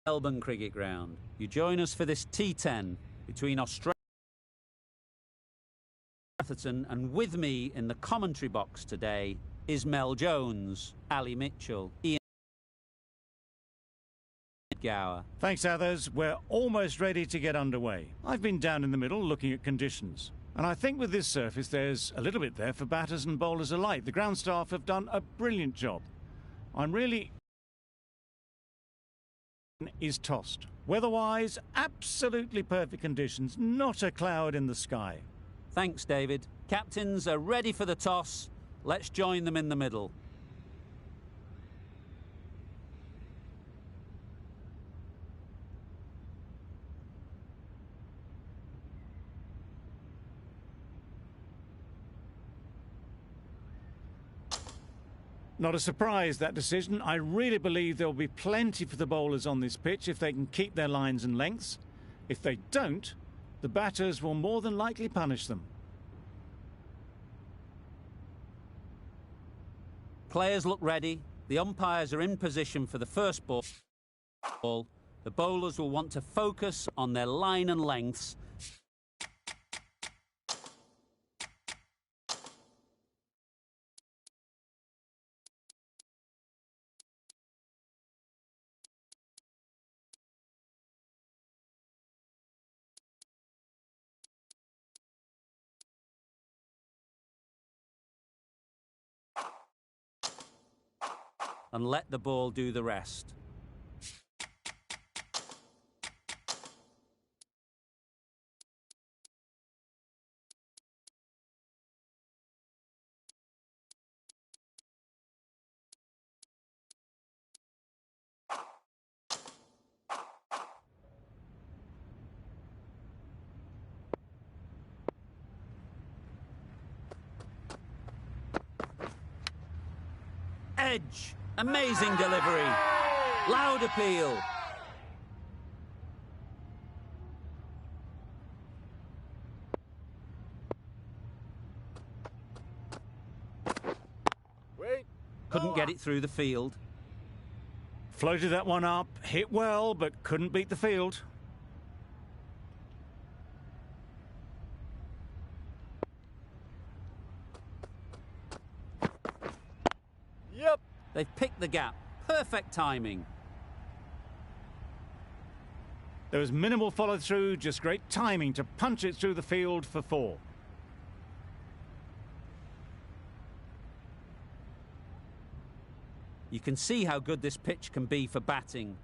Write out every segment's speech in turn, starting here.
Melbourne Cricket Ground. You join us for this T10 between Australia and with me in the commentary box today is Mel Jones, Ali Mitchell, Ian Gower. Thanks, others. We're almost ready to get underway. I've been down in the middle looking at conditions. And I think with this surface, there's a little bit there for batters and bowlers alike. The ground staff have done a brilliant job. I'm really... is tossed. Weather-wise, absolutely perfect conditions. Not a cloud in the sky. Thanks, David. Captains are ready for the toss. Let's join them in the middle. Not a surprise, that decision. I really believe there will be plenty for the bowlers on this pitch if they can keep their lines and lengths. If they don't, the batters will more than likely punish them. Players look ready. The umpires are in position for the first ball. The bowlers will want to focus on their line and lengths. And let the ball do the rest. Edge. Amazing delivery. Loud appeal. Couldn't get it through the field. Floated that one up, hit well, but couldn't beat the field. Yep. They've picked the gap. Perfect timing. There was minimal follow-through, just great timing to punch it through the field for 4. You can see how good this pitch can be for batting.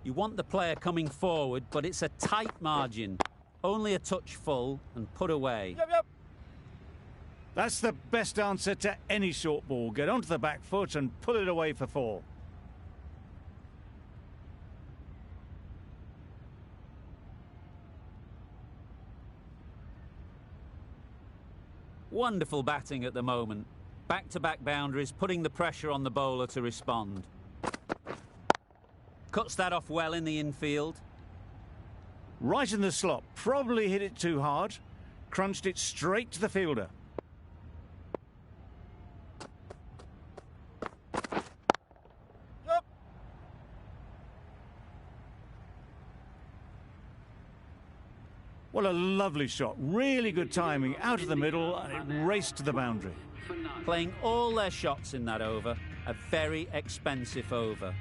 You want the player coming forward, but it's a tight margin. Only a touch full and put away. Yep. That's the best answer to any short ball. Get onto the back foot and pull it away for 4. Wonderful batting at the moment. Back-to-back boundaries, putting the pressure on the bowler to respond. Cuts that off well in the infield. Right in the slot. Probably hit it too hard. Crunched it straight to the fielder. What a lovely shot. Really good timing. Out of the middle, and it raced to the boundary. Playing all their shots in that over. A very expensive over.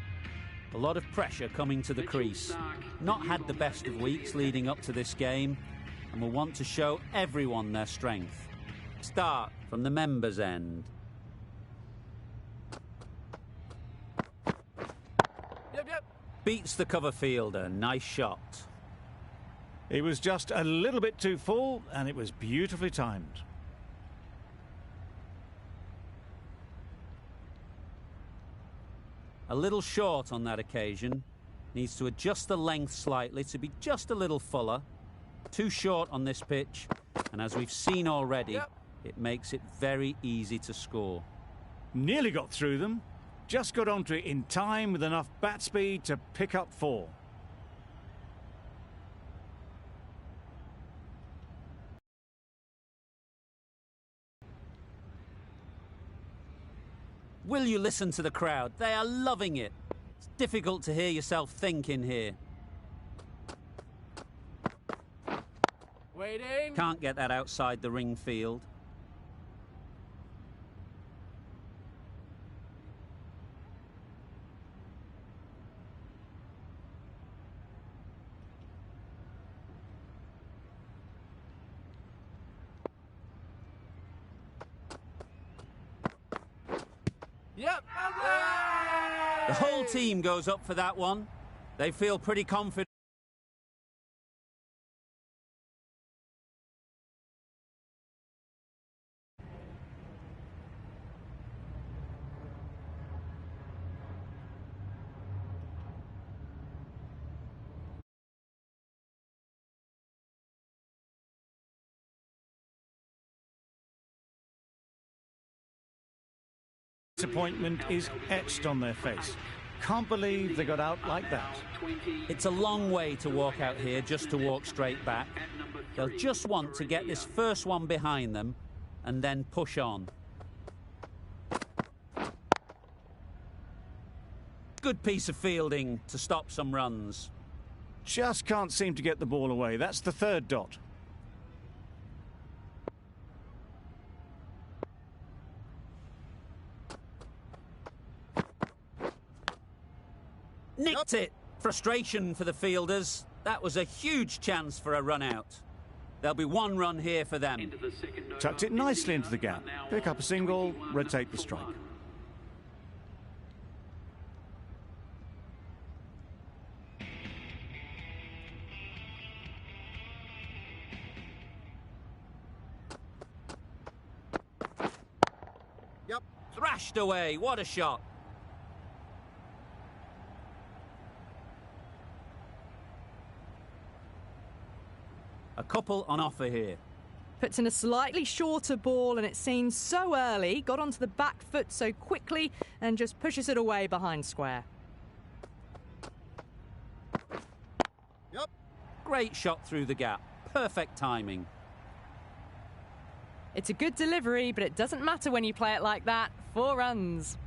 A lot of pressure coming to the crease. Not had the best of weeks leading up to this game, and will want to show everyone their strength. Start from the members' end. Beats the cover fielder. Nice shot. It was just a little bit too full, and it was beautifully timed. A little short on that occasion. Needs to adjust the length slightly to be just a little fuller. Too short on this pitch, and as we've seen already, it makes it very easy to score. Nearly got through them. Just got onto it in time with enough bat speed to pick up 4. Will you listen to the crowd? They are loving it. It's difficult to hear yourself think in here. Waiting. Can't get that outside the ring field. Yep. The whole team goes up for that one. They feel pretty confident. Disappointment is etched on their face. Can't believe they got out like that. It's a long way to walk out here just to walk straight back. They'll just want to get this first one behind them and then push on. Good piece of fielding to stop some runs. Just can't seem to get the ball away. That's the third dot. Nicked it! Frustration for the fielders. That was a huge chance for a run out. There'll be one run here for them. Tucked it nicely into the gap. Pick up a single, rotate the strike. Yep. Thrashed away. What a shot. A couple on offer here. Puts in a slightly shorter ball and it seems so early. Got onto the back foot so quickly and just pushes it away behind square. Yep. Great shot through the gap. Perfect timing. It's a good delivery, but it doesn't matter when you play it like that. 4 runs.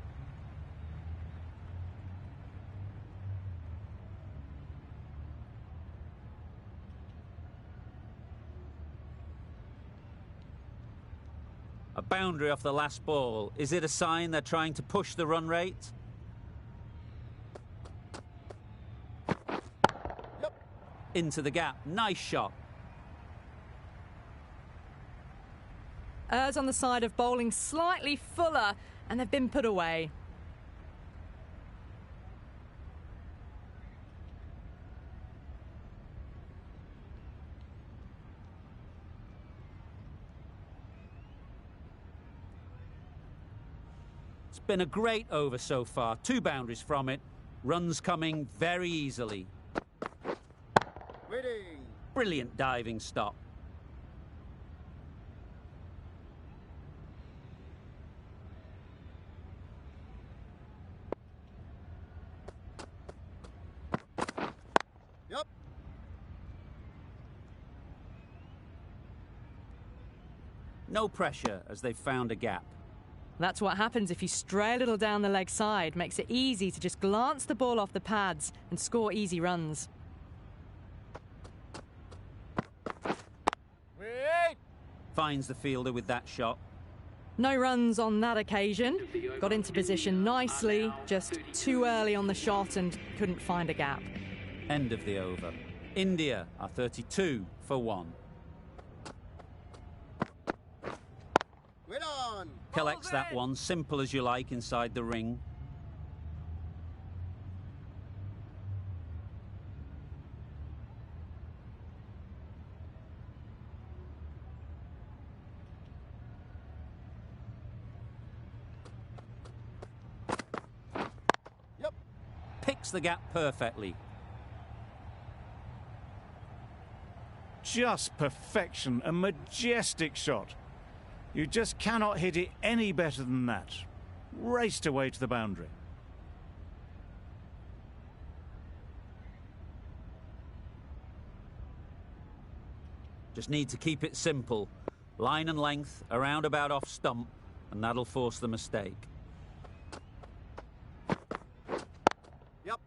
A boundary off the last ball. Is it a sign they're trying to push the run rate? Yep. Into the gap. Nice shot. Errs on the side of bowling slightly fuller, and they've been put away. It's been a great over so far. 2 boundaries from it. Runs coming very easily. Waiting. Brilliant diving stop. Yep. No pressure as they've found a gap. That's what happens if you stray a little down the leg side. Makes it easy to just glance the ball off the pads and score easy runs. Wait. Finds the fielder with that shot. No runs on that occasion. Got into position nicely, just too early on the shot and couldn't find a gap. End of the over. India are 32 for 1. Wait on. Collects that one, simple as you like, inside the ring. Yep. Picks the gap perfectly. Just perfection, a majestic shot. You just cannot hit it any better than that. Raced away to the boundary. Just need to keep it simple. Line and length, around about off stump, and that'll force the mistake. Yep.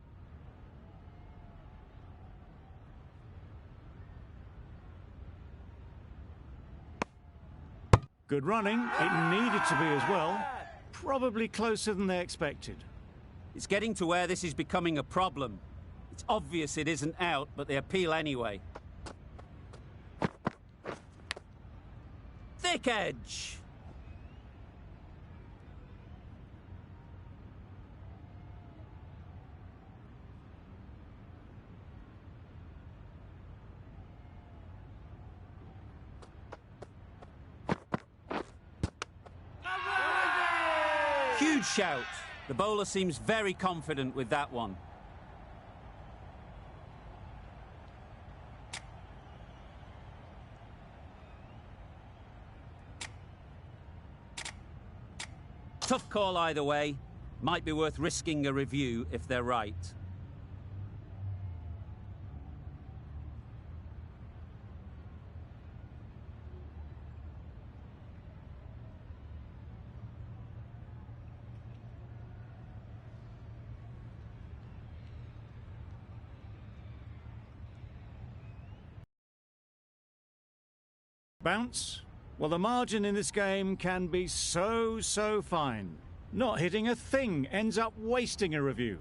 Good running. It needed to be as well. Probably closer than they expected. It's getting to where this is becoming a problem. It's obvious it isn't out, but they appeal anyway. Thick edge. Huge shout. The bowler seems very confident with that one. Tough call either way. Might be worth risking a review if they're right. Bounce? Well, the margin in this game can be so fine. Not hitting a thing ends up wasting a review.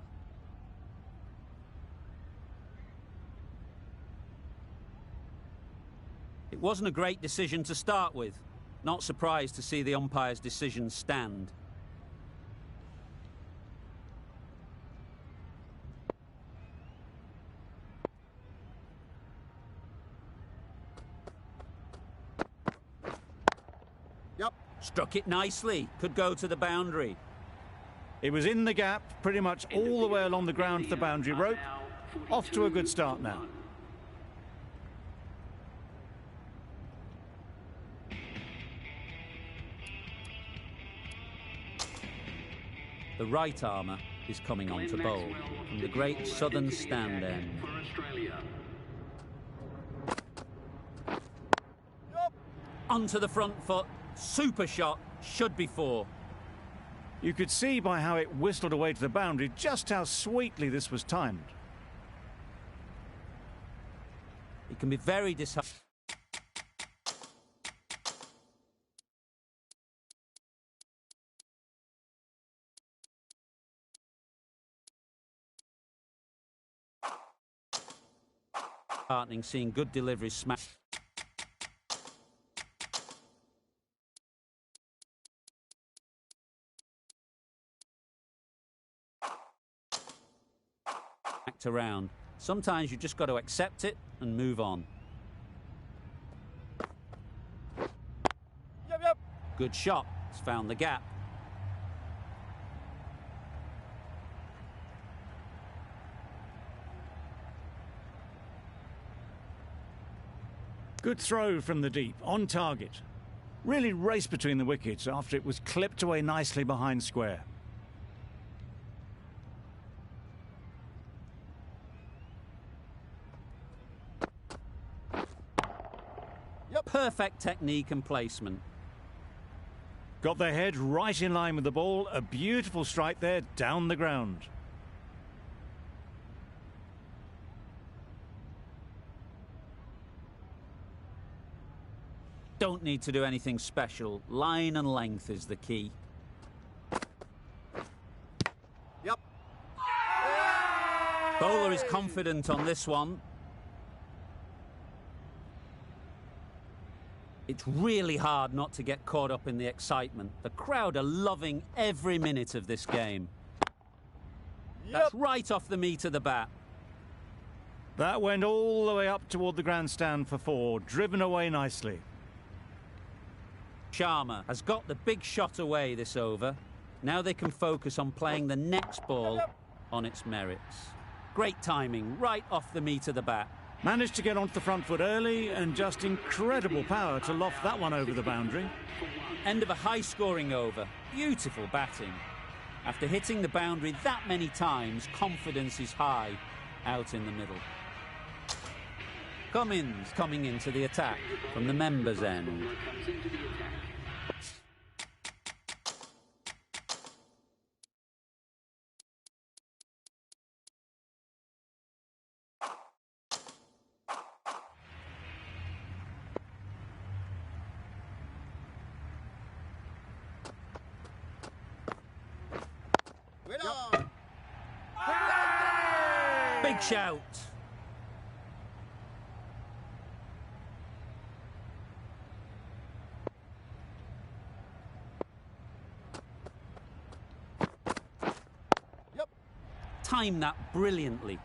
It wasn't a great decision to start with. Not surprised to see the umpire's decision stand. Yep. Struck it nicely. Could go to the boundary. It was in the gap, pretty much all the way along the ground to the boundary rope. Off to a good start now. The right armour is coming on to bowl from the great southern stand end. Onto the front foot. Super shot. Should be 4. You could see by how it whistled away to the boundary just how sweetly this was timed. It can be very disheartening. Seeing good deliveries smash. Around. Sometimes you just got to accept it and move on. Yep. Good shot. It's found the gap. Good throw from the deep, on target. Really raced between the wickets after it was clipped away nicely behind square. Perfect technique and placement. Got their head right in line with the ball. A beautiful strike there down the ground. Don't need to do anything special. Line and length is the key. Yep. Bowler is confident on this one. It's really hard not to get caught up in the excitement. The crowd are loving every minute of this game. That's right off the meat of the bat. That went all the way up toward the grandstand for 4, driven away nicely. Sharma has got the big shot away this over. Now they can focus on playing the next ball on its merits. Great timing, right off the meat of the bat. Managed to get onto the front foot early and just incredible power to loft that one over the boundary. End of a high-scoring over. Beautiful batting. After hitting the boundary that many times, confidence is high out in the middle. Cummins coming into the attack from the members' end. Big shout. Yep. Timed that brilliantly.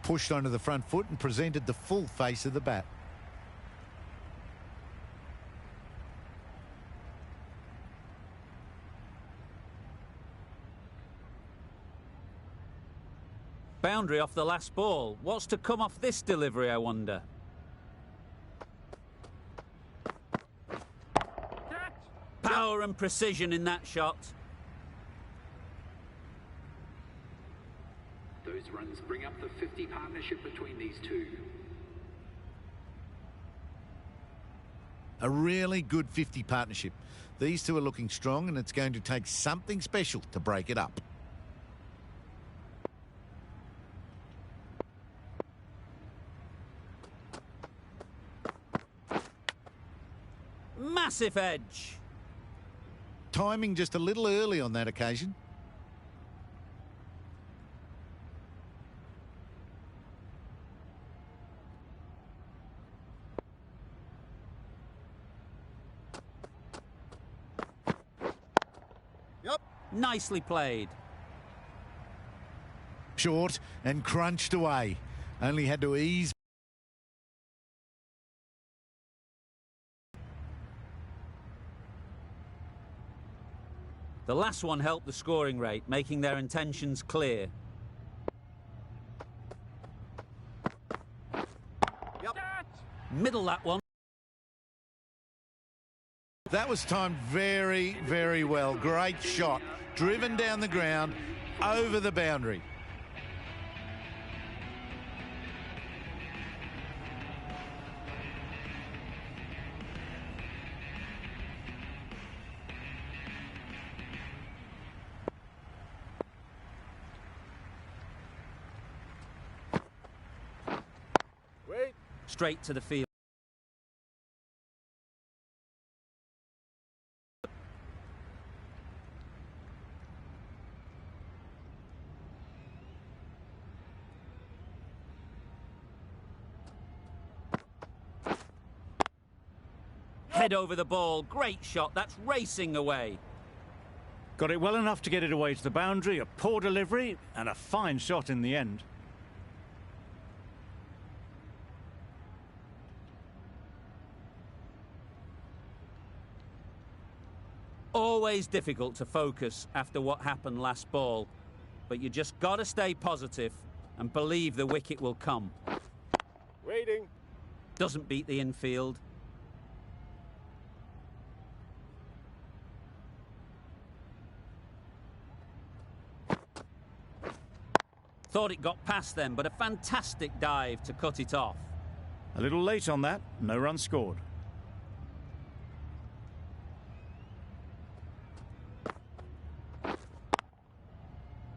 Pushed onto the front foot and presented the full face of the bat. Boundary off the last ball. What's to come off this delivery, I wonder? Power and precision in that shot. Those runs bring up the 50 partnership between these two. A really good 50 partnership. These two are looking strong, and it's going to take something special to break it up. Massive edge. Timing just a little early on that occasion. Yep. Nicely played. Short and crunched away. Only had to ease. The last one helped the scoring rate, making their intentions clear. Yep. Middle that one. That was timed very, very well. Great shot. Driven down the ground, over the boundary. Wait. Straight to the field. Head over the ball. Great shot. That's racing away. Got it well enough to get it away to the boundary. A poor delivery and a fine shot in the end. Always difficult to focus after what happened last ball, but you just got to stay positive and believe the wicket will come. Waiting. Doesn't beat the infield. Thought it got past them, but a fantastic dive to cut it off. A little late on that, no run scored.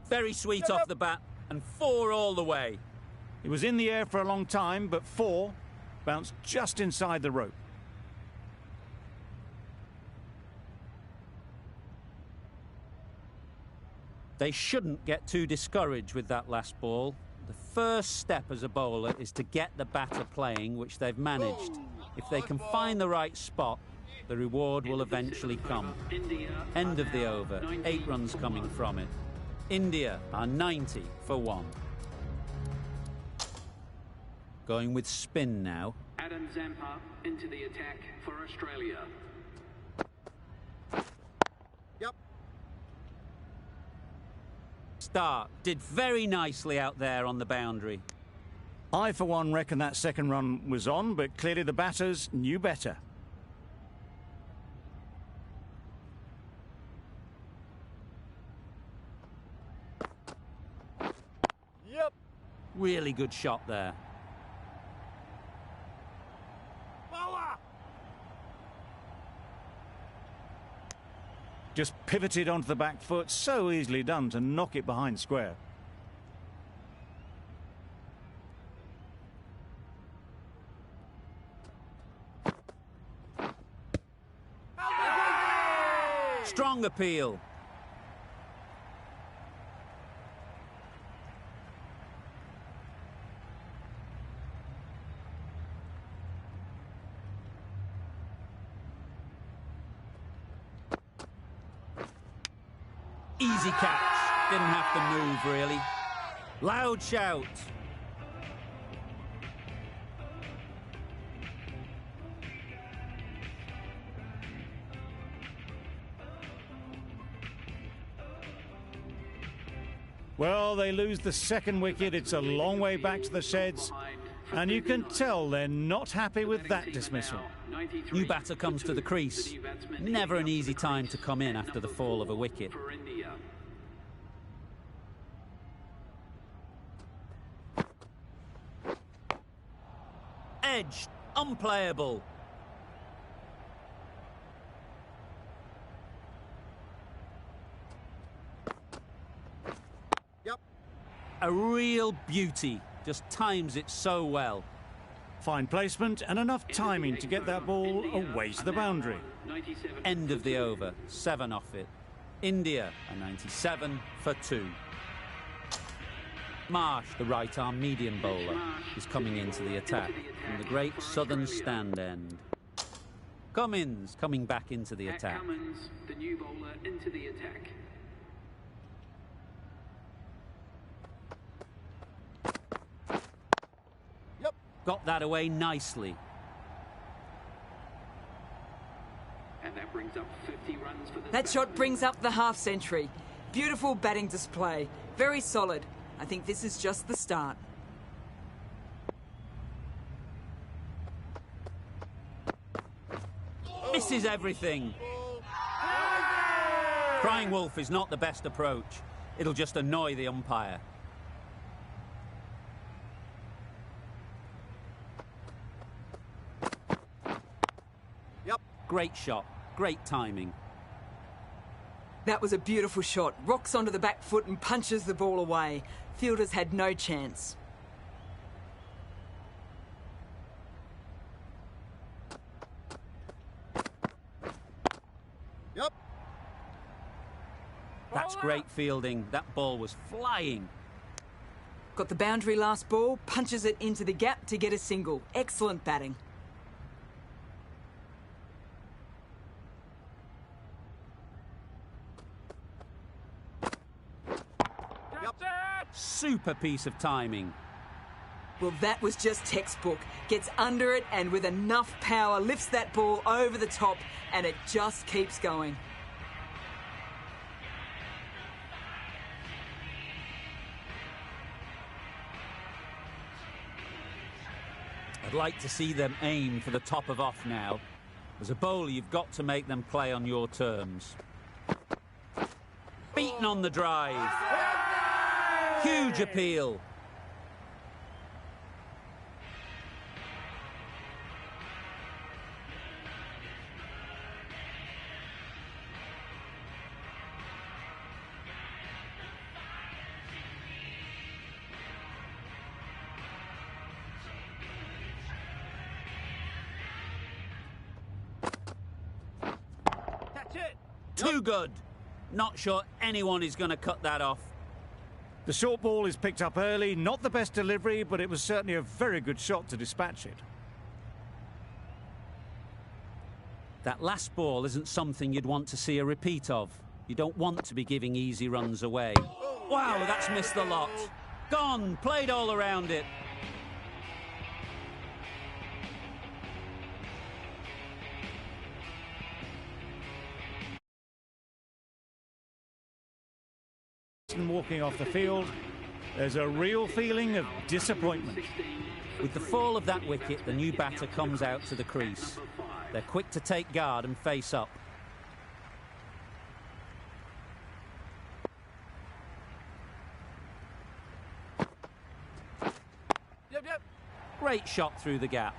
Very sweet off the bat, and 4 all the way. It was in the air for a long time, but 4 bounced just inside the rope. They shouldn't get too discouraged with that last ball. The first step as a bowler is to get the batter playing, which they've managed. If they can find the right spot, the reward will eventually come. End of the over, 8 runs coming from it. India are 90 for 1. Going with spin now. Adam Zampa into the attack for Australia. Yep. Start did very nicely out there on the boundary. I, for one, reckon that second run was on, but clearly the batters knew better. Yep. Really good shot there. Bowler. Just pivoted onto the back foot, so easily done to knock it behind square. Strong appeal. Easy catch. Didn't have to move, really. Loud shout. Well, they lose the second wicket. It's a long way back to the sheds. And you can tell they're not happy with that dismissal. New batter comes to the crease. Never an easy time to come in after the fall of a wicket. Edged. Unplayable. Yep. A real beauty. Just times it so well. Fine placement and enough timing to get that ball away to the boundary. End of the over. 7 off it. India, a 97 for 2. Marsh, the right-arm medium bowler, is coming into the attack from the great southern stand end. Cummins coming back into the attack. Cummins, the new bowler, into the attack. Yep. Got that away nicely. And that brings up 50 runs for the... That shot brings up the half-century. Beautiful batting display. Very solid. I think this is just the start. Misses everything. Crying wolf is not the best approach. It'll just annoy the umpire. Yep. Great shot. Great timing. That was a beautiful shot. Rocks onto the back foot and punches the ball away. Fielders had no chance. Yep. That's great fielding. That ball was flying. Got the boundary last ball, punches it into the gap to get a single. Excellent batting. Super piece of timing. Well, that was just textbook. Gets under it and with enough power lifts that ball over the top and it just keeps going. I'd like to see them aim for the top of off now. As a bowler, you've got to make them play on your terms. Beaten on the drive. Huge appeal. Catch it. Too good. Not sure anyone is going to cut that off. The short ball is picked up early. Not the best delivery, but it was certainly a very good shot to dispatch it. That last ball isn't something you'd want to see a repeat of. You don't want to be giving easy runs away. Wow, that's missed the lot. Gone, played all around it. Walking off the field, there's a real feeling of disappointment. With the fall of that wicket, the new batter comes out to the crease. They're quick to take guard and face up. Yep. Great shot through the gap.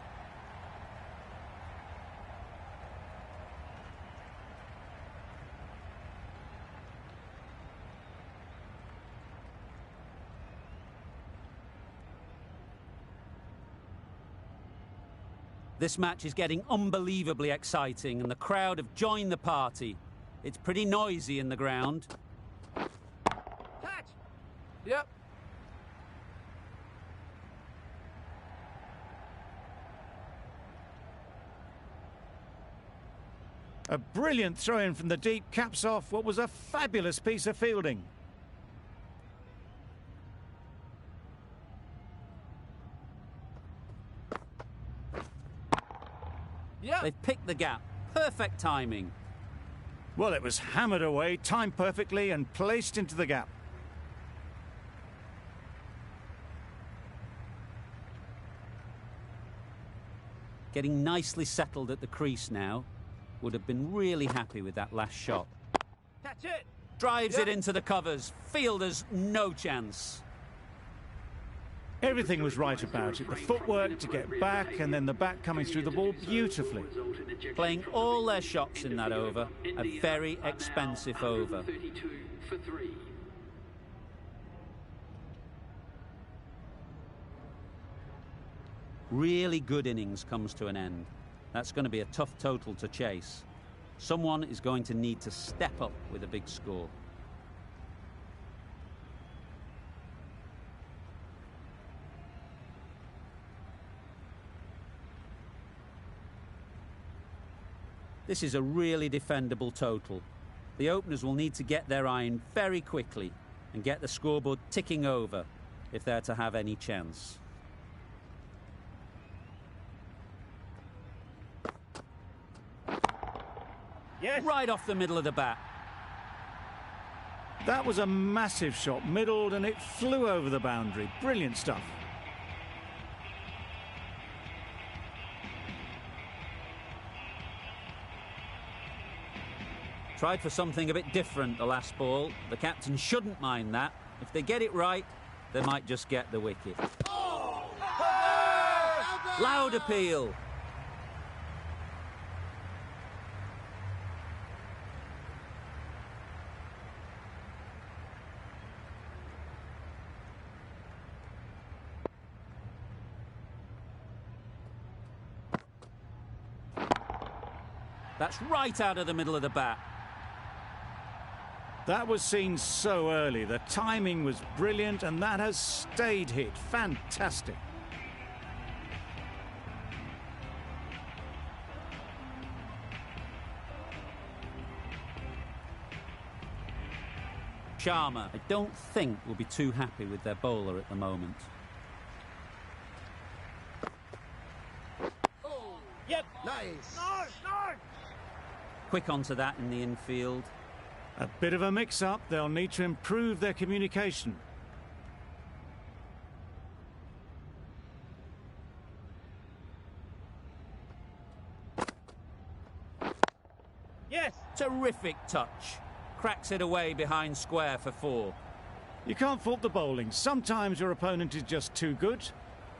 This match is getting unbelievably exciting and the crowd have joined the party. It's pretty noisy in the ground. Catch. Yep. A brilliant throw-in from the deep caps off what was a fabulous piece of fielding. Yep. They've picked the gap. Perfect timing. Well, it was hammered away, timed perfectly and placed into the gap. Getting nicely settled at the crease now. Would have been really happy with that last shot. Catch it. Drives Yep. it into the covers. Fielders, no chance. Everything was right about it. The footwork to get back and then the back coming through the ball beautifully. Playing all their shots in that over. A very expensive over. 32 for 3. Really good innings comes to an end. That's going to be a tough total to chase. Someone is going to need to step up with a big score. This is a really defendable total. The openers will need to get their iron very quickly and get the scoreboard ticking over if they're to have any chance. Yes. Right off the middle of the bat. That was a massive shot, middled, and it flew over the boundary. Brilliant stuff. Tried for something a bit different the last ball. The captain shouldn't mind that. If they get it right, they might just get the wicket. Loud appeal. That's right out of the middle of the bat. That was seen so early. The timing was brilliant and that has stayed hit. Fantastic. Sharma, I don't think will be too happy with their bowler at the moment. Yep. Nice. No, no. Quick onto that in the infield. A bit of a mix-up. They'll need to improve their communication. Yes. Terrific touch. Cracks it away behind square for 4. You can't fault the bowling. Sometimes your opponent is just too good.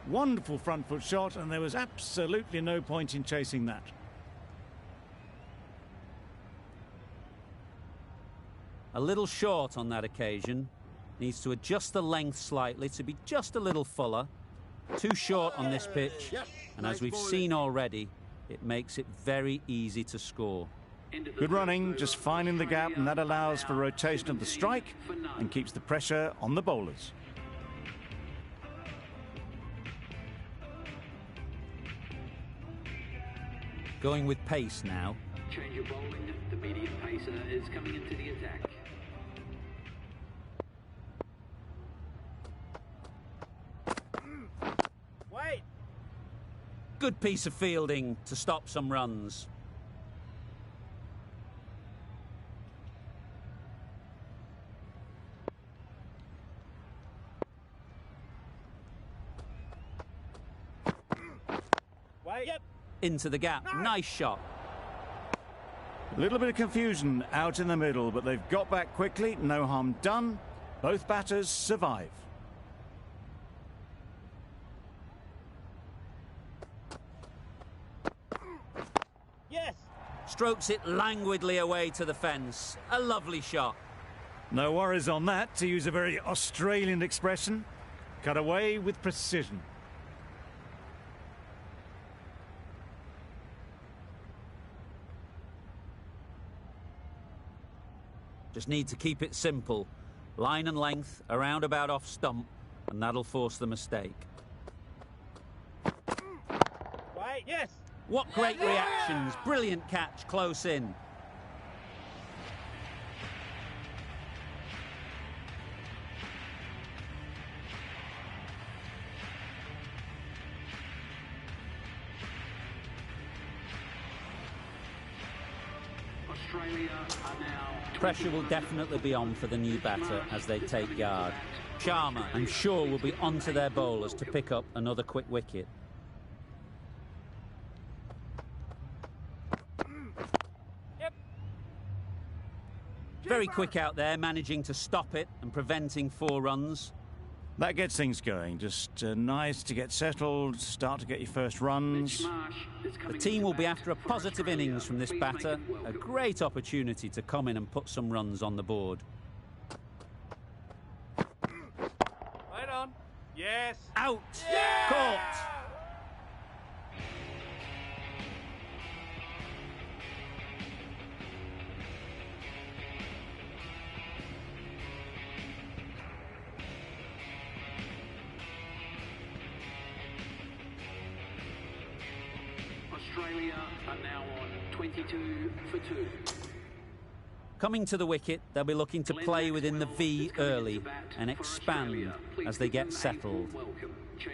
Wonderful front foot shot, and there was absolutely no point in chasing that. A little short on that occasion. Needs to adjust the length slightly to be just a little fuller. Too short on this pitch, and as we've seen already, it makes it very easy to score. Good running, just finding the gap, and that allows for rotation of the strike and keeps the pressure on the bowlers. Going with pace now. Change of bowling. The medium pacer is coming into the attack. Wait. Good piece of fielding to stop some runs. Wait. Yep. Into the gap. Nice shot. A little bit of confusion out in the middle, but they've got back quickly. No harm done. Both batters survive. Yes. Strokes it languidly away to the fence. A lovely shot. No worries on that, to use a very Australian expression. Cut away with precision. Just need to keep it simple. Line and length, around about off stump, and that'll force the mistake. Wait. Yes. What great reactions. Brilliant catch close in. Australia are now... Pressure will definitely be on for the new batter as they take guard. Sharma, I'm sure, will be onto their bowlers to pick up another quick wicket. Yep. Very quick out there, managing to stop it and preventing 4 runs. That gets things going. Just nice to get settled, start to get your first runs. The team will be after a positive innings from this batter. A great opportunity to come in and put some runs on the board. Right on. Yes. Out! Yeah! Caught! Australia are now on 22 for 2. Coming to the wicket, they'll be looking to play within the V early and expand as they get settled.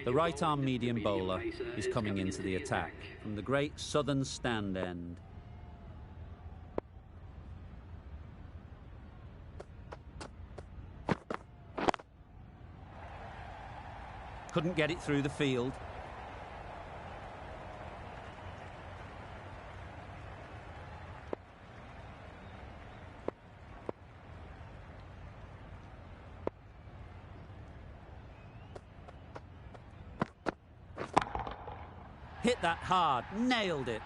The right-arm medium bowler is coming into the attack from the great southern stand end. Couldn't get it through the field. Hit that hard, nailed it.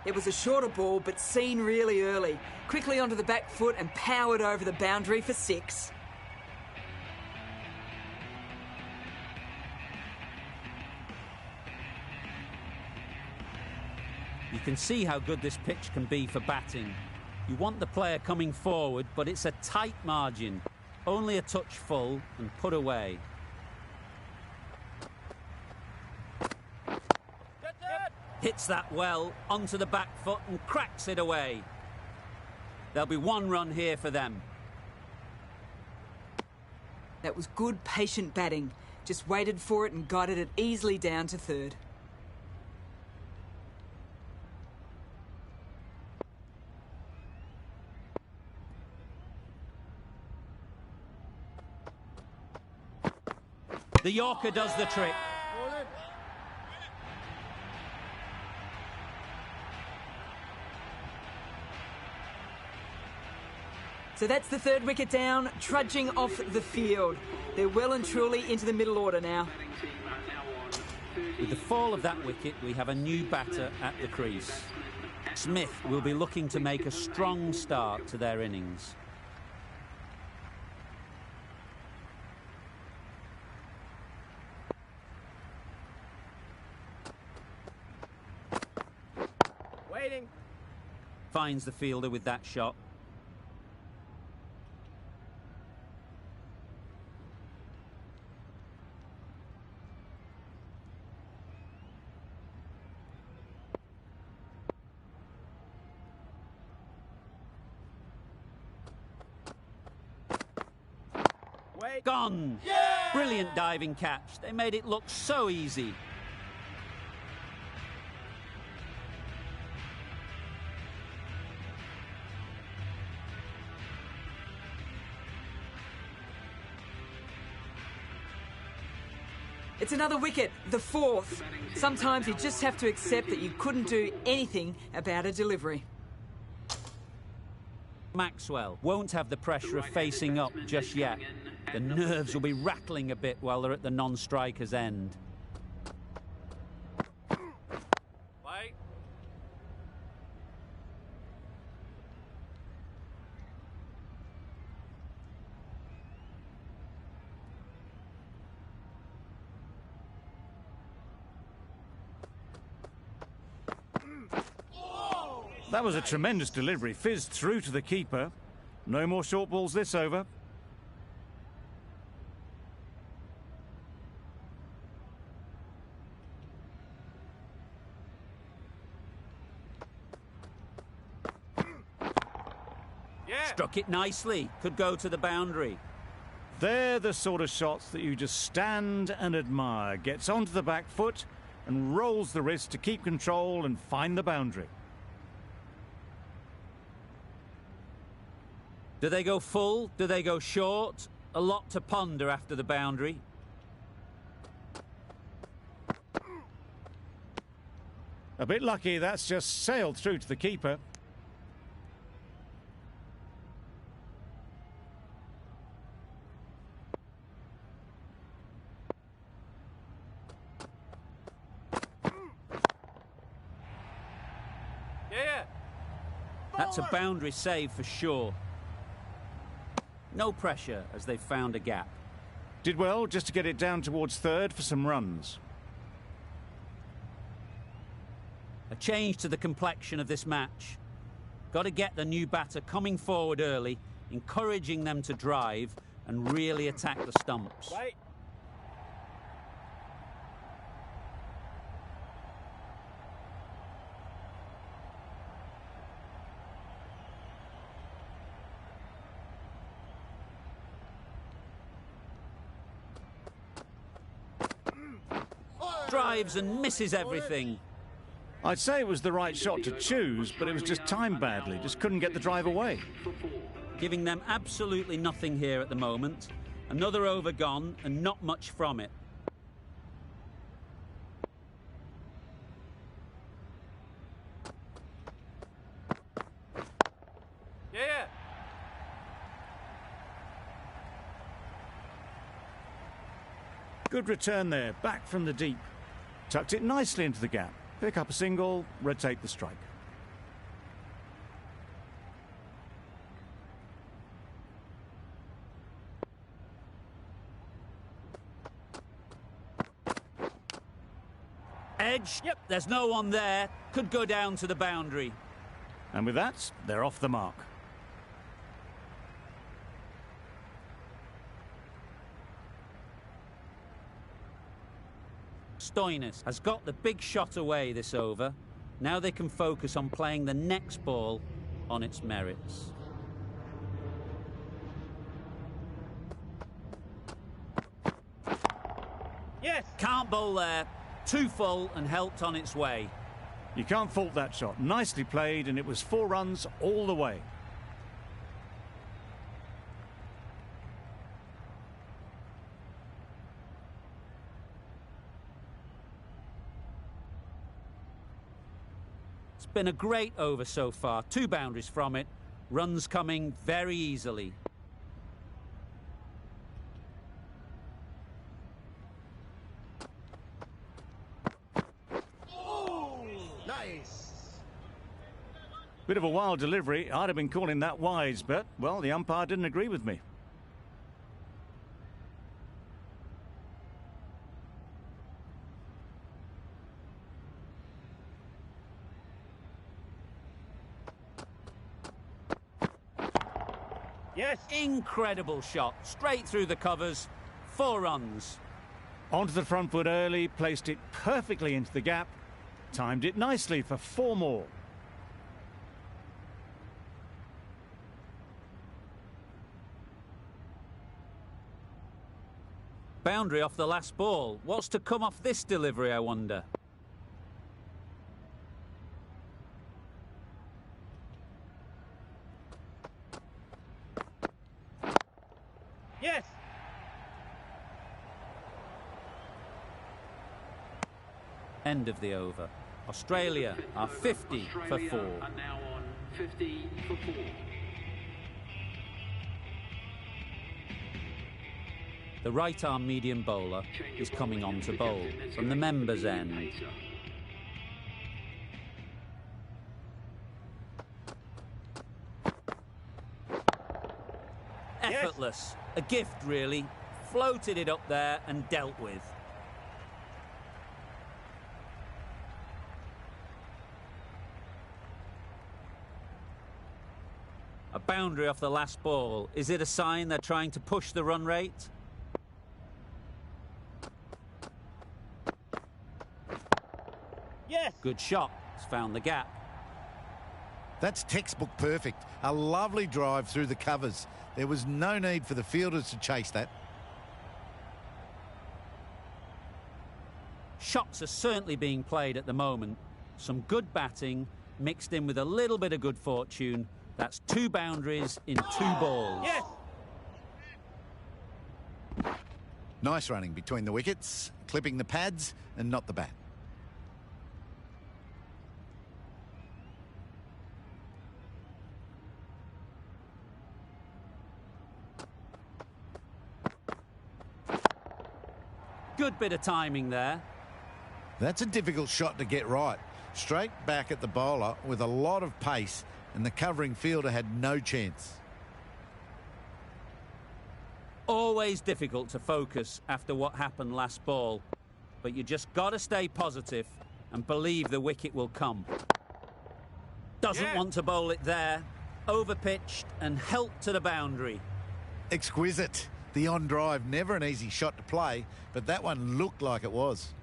It was a shorter ball, but seen really early. Quickly onto the back foot and powered over the boundary for 6. You can see how good this pitch can be for batting. You want the player coming forward, but it's a tight margin. Only a touch full and put away. Hits that well onto the back foot and cracks it away. There'll be 1 run here for them. That was good, patient batting. Just waited for it and guided it easily down to 3rd. The Yorker does the trick. So that's the 3rd wicket down, trudging off the field. They're well and truly into the middle order now. With the fall of that wicket, we have a new batter at the crease. Smith will be looking to make a strong start to their innings. Waiting. Finds the fielder with that shot. Wait. Gone! Yeah! Brilliant diving catch. They made it look so easy. It's another wicket, the 4th. Sometimes you just have to accept that you couldn't do anything about a delivery. Maxwell won't have the pressure of facing up just yet. The nerves will be rattling a bit while they're at the non-striker's end. Wait. That was a tremendous delivery. Fizzed through to the keeper. No more short balls this over. Yeah. Struck it nicely. Could go to the boundary. They're the sort of shots that you just stand and admire. Gets onto the back foot and rolls the wrist to keep control and find the boundary. Do they go full? Do they go short? A lot to ponder after the boundary. A bit lucky, that's just sailed through to the keeper. Yeah. That's a boundary save for sure. No pressure as they've found a gap. Did well just to get it down towards third for some runs. A change to the complexion of this match. Got to get the new batter coming forward early, encouraging them to drive and really attack the stumps. Wait. Drives and misses everything. I'd say it was the right shot to choose, but it was just timed badly. Just couldn't get the drive away. Giving them absolutely nothing here at the moment. Another over gone and not much from it. Yeah. Good return there, back from the deep. Tucked it nicely into the gap. Pick up a single, rotate the strike. Edge. Yep. There's no one there. Could go down to the boundary. And with that, they're off the mark. Stoinis has got the big shot away this over. Now they can focus on playing the next ball on its merits. Yes. Can't bowl there. Too full and helped on its way. You can't fault that shot. Nicely played, and it was 4 runs all the way. It's been a great over so far. 2 boundaries from it. Runs coming very easily. Bit of a wild delivery. I'd have been calling that wise, but, well, the umpire didn't agree with me. Yes. Incredible shot. Straight through the covers. 4 runs. Onto the front foot early, placed it perfectly into the gap. Timed it nicely for 4 more. Boundary off the last ball. What's to come off this delivery, I wonder? Yes. End of the over. Australia are 50 for 4. Australia are now on 50 for 4. The right-arm medium bowler is coming on to bowl from the members' end. Effortless. A gift, really. Floated it up there and dealt with. A boundary off the last ball. Is it a sign they're trying to push the run rate? Yes. Good shot. It's found the gap. That's textbook perfect. A lovely drive through the covers. There was no need for the fielders to chase that. Shots are certainly being played at the moment. Some good batting mixed in with a little bit of good fortune. That's 2 boundaries in 2 balls. Yes. Nice running between the wickets, clipping the pads and not the bat. Good bit of timing there. That's a difficult shot to get right. Straight back at the bowler with a lot of pace, and the covering fielder had no chance. Always difficult to focus after what happened last ball, but you just got to stay positive and believe the wicket will come. Doesn't want to bowl it there. Overpitched and helped to the boundary. Exquisite. The on drive, never an easy shot to play, but that one looked like it was.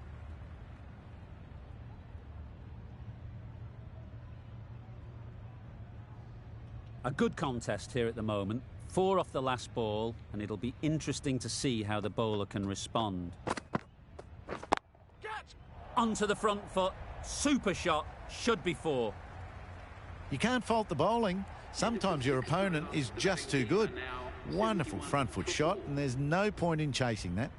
A good contest here at the moment. 4 off the last ball, and it'll be interesting to see how the bowler can respond. Onto the front foot. Super shot. Should be 4. You can't fault the bowling. Sometimes your opponent is just too good. Wonderful front foot shot, and there's no point in chasing that.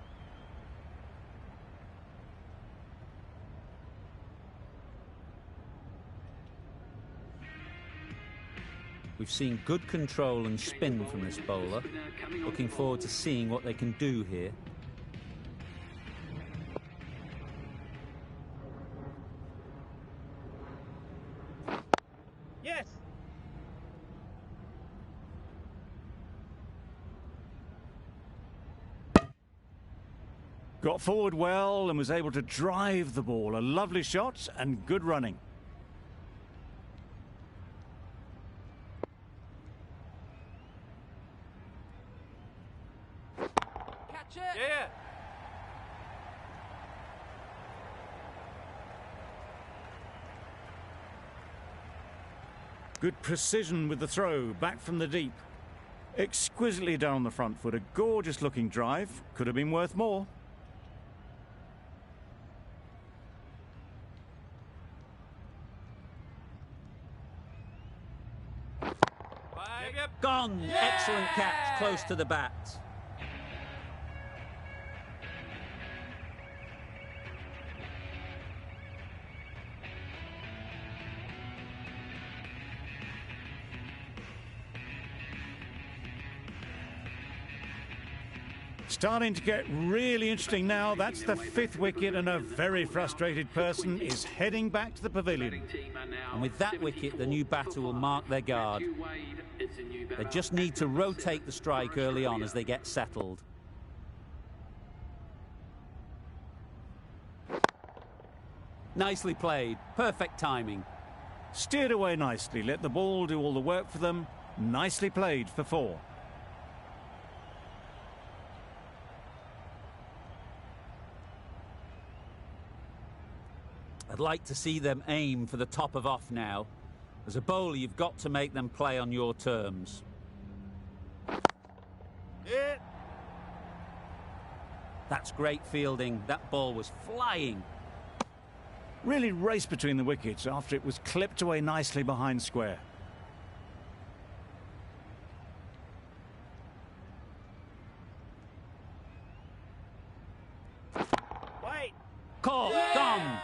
We've seen good control and spin from this bowler. Looking forward to seeing what they can do here. Yes. Got forward well and was able to drive the ball. A lovely shot and good running. Catch it. Yeah. Good precision with the throw, back from the deep. Exquisitely down the front foot, a gorgeous looking drive. Could have been worth more. Gone. Excellent catch, close to the bat. Starting to get really interesting now. That's the 5th wicket, and a very frustrated person is heading back to the pavilion. And with that wicket, the new batter will mark their guard. They just need to rotate the strike early on as they get settled. Nicely played. Perfect timing. Steered away nicely, let the ball do all the work for them. Nicely played for 4. I'd like to see them aim for the top of off now. As a bowler, you've got to make them play on your terms. Yeah. That's great fielding. That ball was flying. Really raced between the wickets after it was clipped away nicely behind square. Wait. Caught. Gone.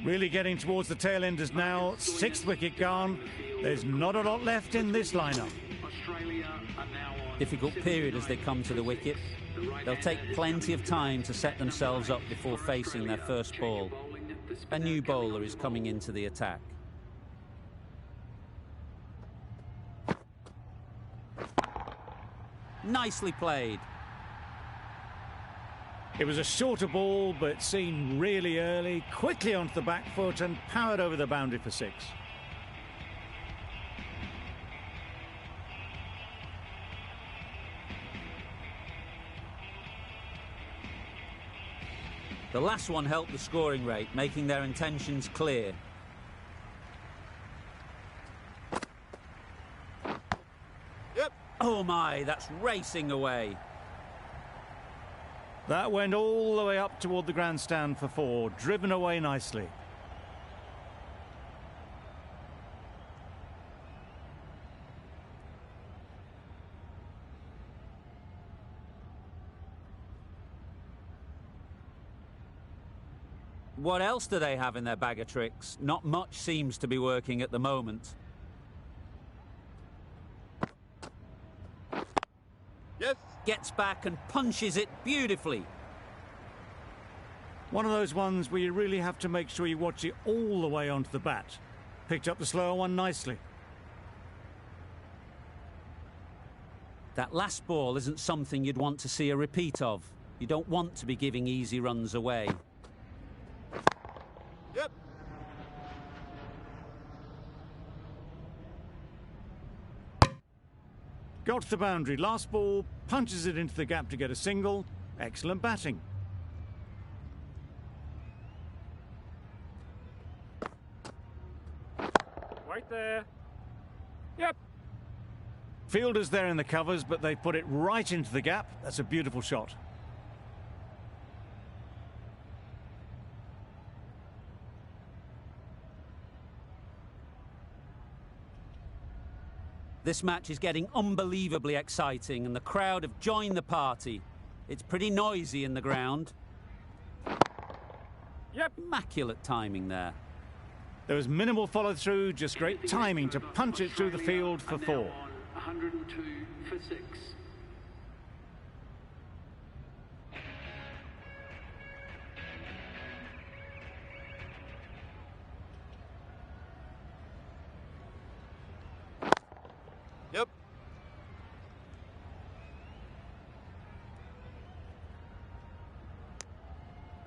Really getting towards the tail enders now. 6th wicket gone. There's not a lot left in this lineup. Difficult period as they come to the wicket. They'll take plenty of time to set themselves up before facing their first ball. A new bowler is coming into the attack. Nicely played. It was a shorter ball, but seen really early, quickly onto the back foot and powered over the boundary for 6. The last one helped the scoring rate, making their intentions clear. Yep. Oh my, that's racing away. That went all the way up toward the grandstand for 4, driven away nicely. What else do they have in their bag of tricks? Not much seems to be working at the moment. Yes. Gets back and punches it beautifully. One of those ones where you really have to make sure you watch it all the way onto the bat. Picked up the slower one nicely. That last ball isn't something you'd want to see a repeat of. You don't want to be giving easy runs away. Yep. Got to the boundary. Last ball, punches it into the gap to get a single. Excellent batting. Right there. Yep. Fielders there in the covers, but they put it right into the gap. That's a beautiful shot. This match is getting unbelievably exciting and the crowd have joined the party. It's pretty noisy in the ground. Yep. Immaculate timing there. There was minimal follow-through, just great timing to punch it through the field for 4. 102 for 6. Yep.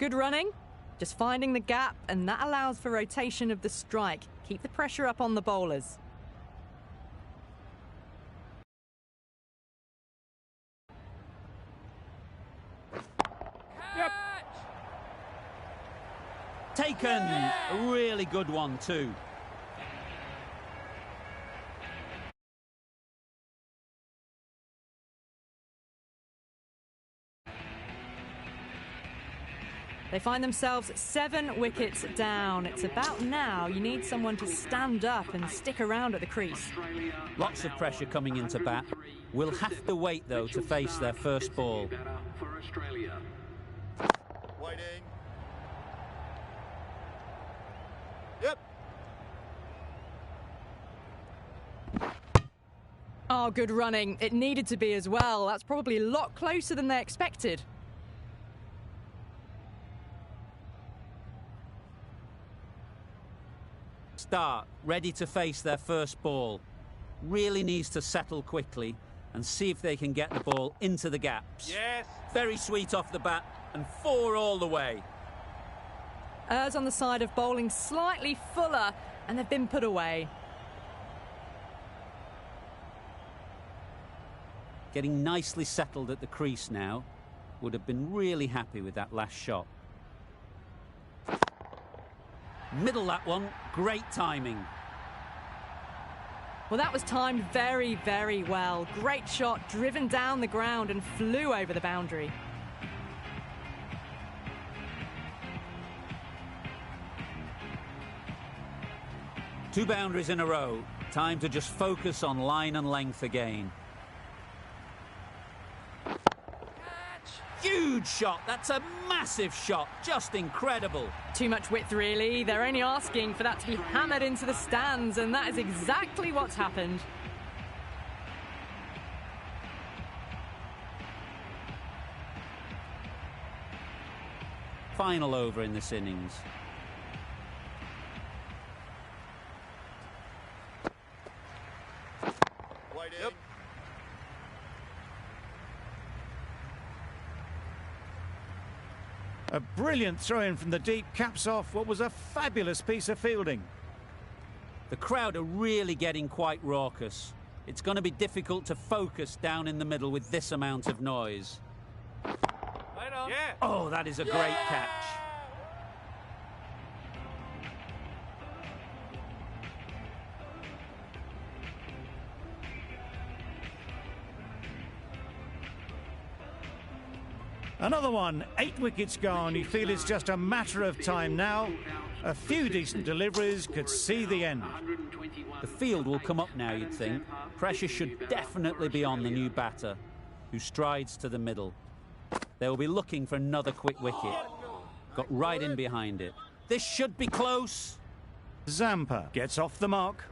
Good running. Just finding the gap, and that allows for rotation of the strike. Keep the pressure up on the bowlers. Yep. Taken! A really good one too. They find themselves 7 wickets down. It's about now you need someone to stand up and stick around at the crease. Lots of pressure coming into bat. We'll have to wait though to face their first ball. For Australia. Waiting. Yep. Oh, good running. It needed to be as well. That's probably a lot closer than they expected. Start, ready to face their first ball. Really needs to settle quickly and see if they can get the ball into the gaps. Yes. Very sweet off the bat and 4 all the way. Errs on the side of bowling slightly fuller, and they've been put away. Getting nicely settled at the crease now. Would have been really happy with that last shot. Middle that one, great timing. Well, that was timed very, very well. Great shot, driven down the ground and flew over the boundary. Two boundaries in a row. Time to just focus on line and length again. Huge shot. That's a massive shot. Just incredible. Too much width, really. They're only asking for that to be hammered into the stands, and that is exactly what's happened. Final over in this innings. Waiting. Yep. A brilliant throw-in from the deep caps off what was a fabulous piece of fielding. The crowd are really getting quite raucous. It's going to be difficult to focus down in the middle with this amount of noise. Right on. Oh, that is a great catch. Another one, 8 wickets gone. You feel it's just a matter of time now. A few decent deliveries could see the end. The field will come up now, you'd think. Pressure should definitely be on the new batter, who strides to the middle. They will be looking for another quick wicket. Got right in behind it. This should be close. Zampa gets off the mark.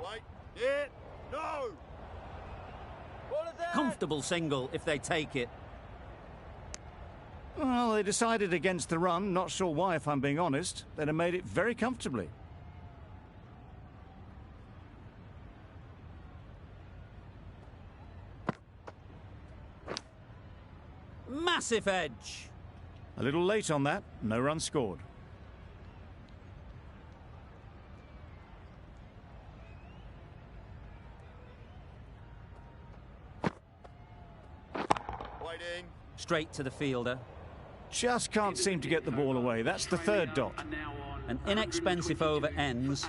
Wait. Hit. No. Comfortable single if they take it. Well, they decided against the run. Not sure why, if I'm being honest. They'd have made it very comfortably. Massive edge. A little late on that. No run scored. Waiting. Straight to the fielder. Just can't seem to get the ball away. That's the third dot. An inexpensive over ends